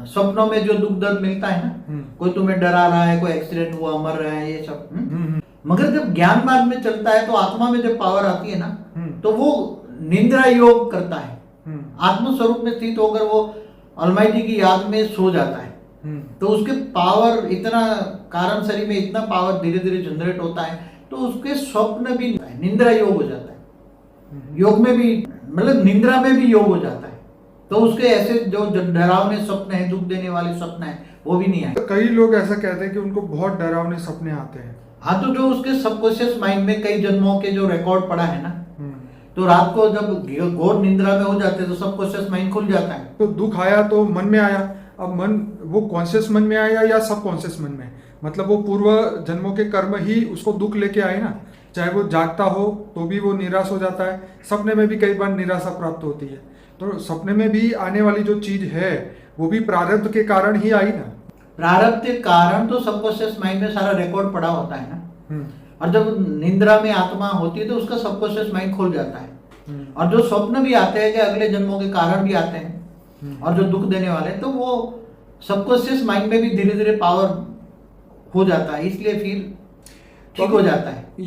सपनों में जो दुख दर्द मिलता है ना, कोई तुम्हें डरा रहा है, कोई एक्सीडेंट हुआ, मर रहा है, ये सब। मगर जब ज्ञान मार्ग में चलता है तो आत्मा में जब पावर आती है ना, तो वो निंद्रा योग करता है। आत्म स्वरूप में स्थित होकर वो ऑलमाइटी की याद में सो जाता है। तो उसके पावर इतना, कारण शरीर में इतना पावर धीरे धीरे जनरेट होता है, तो उसके स्वप्न भी निंद्रा योग हो जाता है। योग में भी, मतलब निंद्रा में भी योग हो जाता है। तो उसके ऐसे जो डरावने स्वप्न है, दुख देने वाले स्वप्न है, वो भी नहीं आए। कई लोग ऐसा कहते हैं कि उनको बहुत डरावने सपने आते हैं। हाँ, तो जो उसके सबकॉन्शियस माइंड में कई जन्मों के जो रिकॉर्ड पड़ा है ना, तो रात को जब घोर निंद्रा में हो जाते हैं तो सबकॉन्शियस माइंड खुल जाता है। तो दुख आया तो मन में आया, अब मन वो कॉन्शियस मन में आया या सबकॉन्शियस मन में, मतलब वो पूर्व जन्मों के कर्म ही उसको दुख लेके आए ना। चाहे वो जागता हो तो भी वो निराश हो जाता है, सपने में भी कई बार निराशा प्राप्त होती है। तो सपने में भी आने वाली जो चीज है वो भी प्रारब्ध के कारण ही आई ना। प्रारब्ध के कारण तो सबकॉन्शियस माइंड में सारा रिकॉर्ड पड़ा होता है ना। और जब निंद्रा में आत्मा होती है तो उसका सबकॉन्शियस माइंड खुल जाता है। और जो स्वप्न भी आते हैं कि अगले जन्मों के कारण भी आते हैं और जो दुख देने वाले, तो वो सबकॉन्शियस माइंड में भी धीरे धीरे पावर हो जाता है, इसलिए फिर ठीक हो जाता है।